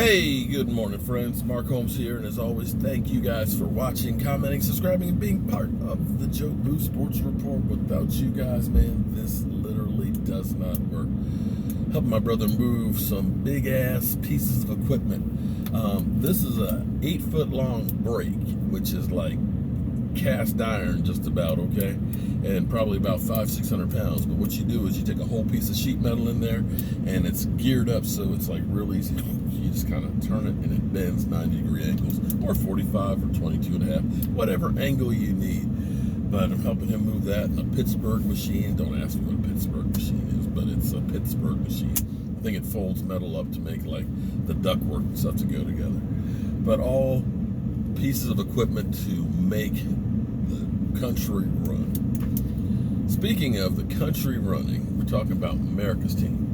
Hey, good morning, friends. Mark Holmes here, and as always, thank you guys for watching, commenting, subscribing, and being part of the Joe Boo Sports Report. Without you guys, man, this literally does not work. Helping my brother move some big-ass pieces of equipment. This is a 8-foot-long brake, which is like cast iron just about, okay, and probably about 500-600 pounds. But what you do is you take a whole piece of sheet metal in there, and it's geared up so it's like real easy. You just kind of turn it and it bends 90-degree angles, or 45 or 22 and a half, whatever angle you need. But I'm helping him move that in a Pittsburgh machine. Don't ask me what a Pittsburgh machine is, but it's a Pittsburgh machine. I think it folds metal up to make like the ductwork and stuff to go together. But all pieces of equipment to make the country run. Speaking of the country running, we're talking about America's team.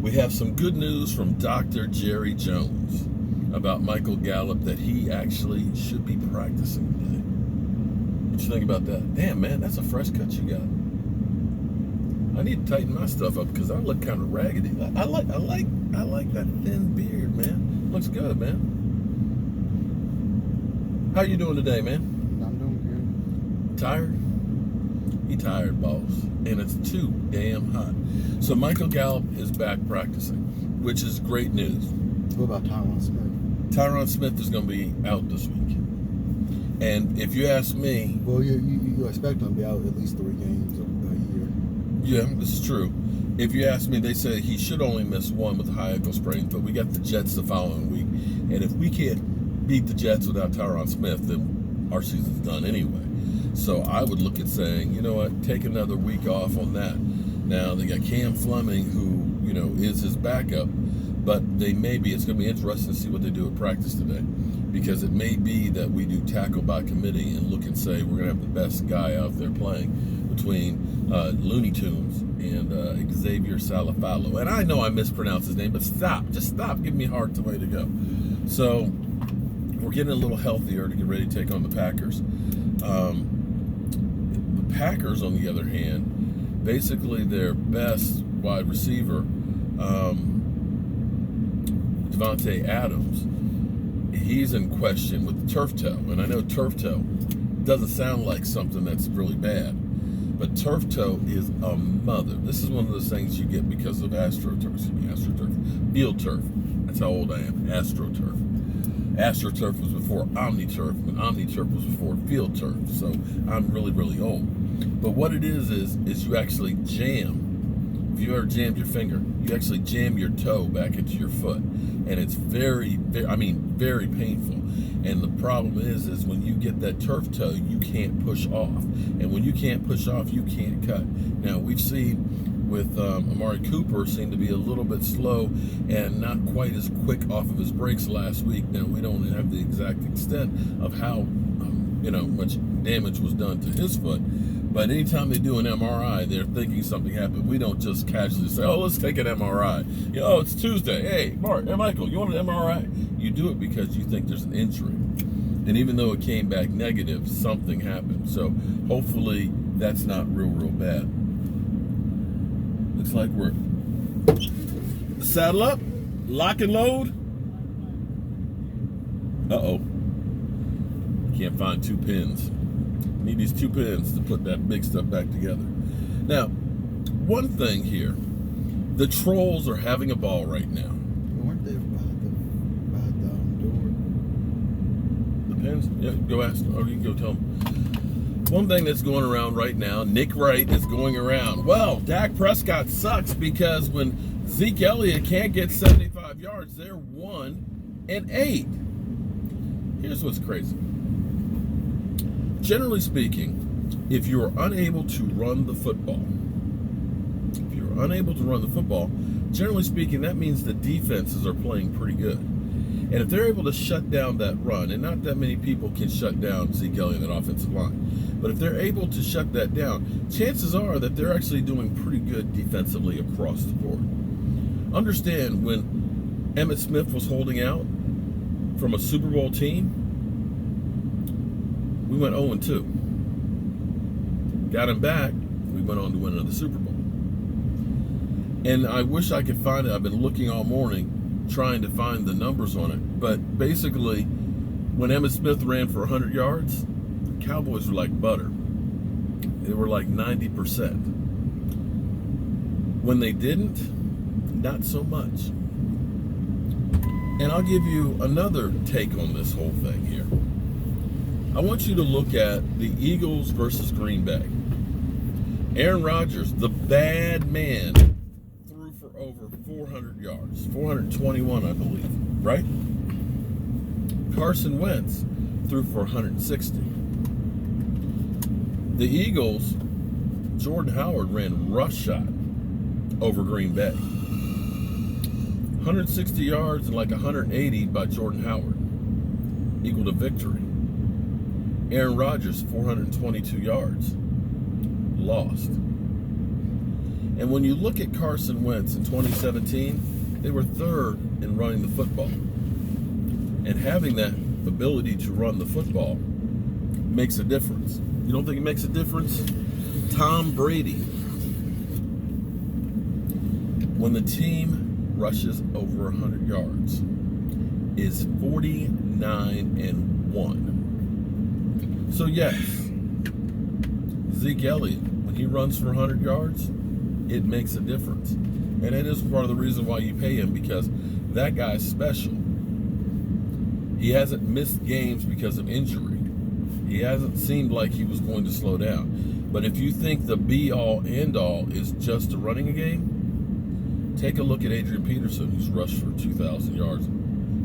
We have some good news from Dr. Jerry Jones about Michael Gallop that he actually should be practicing today. What you think about that? Damn, man, that's a fresh cut you got. I need to tighten my stuff up because I look kind of raggedy. I like that thin beard, man. Looks good, man. How you doing today, man? I'm doing good. Tired? He tired, boss. And it's too damn hot. So Michael Gallop is back practicing, which is great news. What about Tyron Smith? Tyron Smith is going to be out this week. And if you ask me... Well, you expect him to be out at least 3 games a year. Yeah, this is true. If you ask me, they say he should only miss 1 with a high ankle sprain, but we got the Jets the following week. And if we can't beat the Jets without Tyron Smith, then our season's done anyway. So I would look at saying, you know what, take another week off on that. Now, they got Cam Fleming, who, you know, is his backup, but it's going to be interesting to see what they do at practice today, because it may be that we do tackle by committee and look and say we're going to have the best guy out there playing between Looney Tunes and Xavier Salafalo. And I know I mispronounced his name, but just stop giving me a hard way to go. So we're getting a little healthier to get ready to take on the Packers. The Packers, on the other hand, basically their best wide receiver, Devontae Adams, he's in question with turf toe. And I know turf toe doesn't sound like something that's really bad, but turf toe is a mother. This is one of those things you get because of field turf. That's how old I am. AstroTurf. AstroTurf was before OmniTurf, and OmniTurf was before field turf. So I'm really, really old. But what it is you actually jam. If you ever jammed your finger, you actually jam your toe back into your foot. And it's very, very painful. And the problem is when you get that turf toe, you can't push off. And when you can't push off, you can't cut. Now, we've seen with Amari Cooper seemed to be a little bit slow and not quite as quick off of his brakes last week. Now, we don't have the exact extent of how much damage was done to his foot. But anytime they do an MRI, they're thinking something happened. We don't just casually say, oh, let's take an MRI. Oh, it's Tuesday. Hey, Michael, you want an MRI? You do it because you think there's an injury. And even though it came back negative, something happened. So hopefully that's not real bad. Looks like we're saddle up, lock and load. Uh-oh. Can't find 2 pins. Need these 2 pins to put that big stuff back together. Now, one thing here, the trolls are having a ball right now. Weren't they by the door? The pins? Yeah, go ask them, or you can go tell them. One thing that's going around right now, Nick Wright is going around. Well, Dak Prescott sucks because when Zeke Elliott can't get 75 yards, they're 1-8. Here's what's crazy. Generally speaking, if you are unable to run the football, generally speaking, that means the defenses are playing pretty good. And if they're able to shut down that run, and not that many people can shut down Zeke Elliott and that offensive line, but if they're able to shut that down, chances are that they're actually doing pretty good defensively across the board. Understand, when Emmitt Smith was holding out from a Super Bowl team, we went 0-2. Got him back, we went on to win another Super Bowl. And I wish I could find it. I've been looking all morning. trying to find the numbers on it. But basically, when Emmitt Smith ran for 100 yards, the Cowboys were like butter. They were like 90%. When they didn't, not so much. And I'll give you another take on this whole thing here. I want you to look at the Eagles versus Green Bay. Aaron Rodgers, the bad man, threw for over 400 yards, 421, I believe, right? Carson Wentz threw for 160. The Eagles, Jordan Howard ran roughshod over Green Bay. 160 yards and like 180 by Jordan Howard equaled a victory. Aaron Rodgers, 422 yards, lost. And when you look at Carson Wentz in 2017, they were third in running the football. And having that ability to run the football makes a difference. You don't think it makes a difference? Tom Brady, when the team rushes over 100 yards, is 49-1. So yes, Zeke Elliott, when he runs for 100 yards, it makes a difference. And it is part of the reason why you pay him, because that guy's special. He hasn't missed games because of injury. He hasn't seemed like he was going to slow down. But if you think the be-all, end-all is just running a game, take a look at Adrian Peterson, who's rushed for 2,000 yards.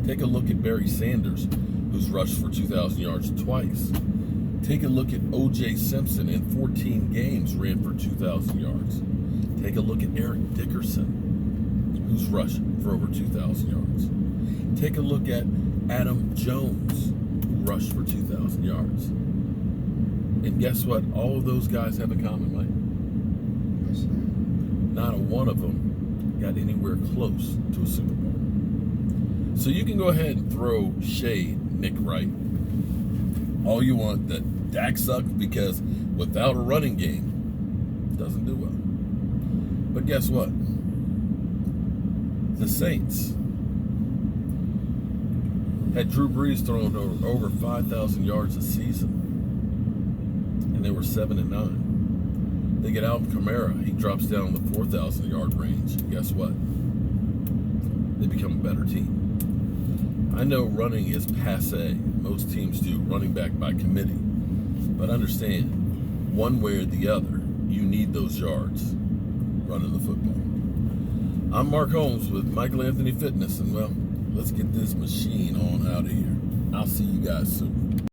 Take a look at Barry Sanders, who's rushed for 2,000 yards twice. Take a look at O.J. Simpson in 14 games ran for 2,000 yards. Take a look at Eric Dickerson, who's rushed for over 2,000 yards. Take a look at Adam Jones, who rushed for 2,000 yards. And guess what? All of those guys have in common, Mike. Not a one of them got anywhere close to a Super Bowl. So you can go ahead and throw shade, Nick Wright, all you want, that Dak sucked because without a running game, it doesn't do well. But guess what? The Saints had Drew Brees throwing over 5,000 yards a season, and they were 7-9. They get Alvin Kamara, he drops down the 4,000 yard range. And guess what? They become a better team. I know running is passé. Most teams do running back by committee. But understand, one way or the other, you need those yards running the football. I'm Mark Holmes with Michael Anthony Fitness, and well, let's get this machine on out of here. I'll see you guys soon.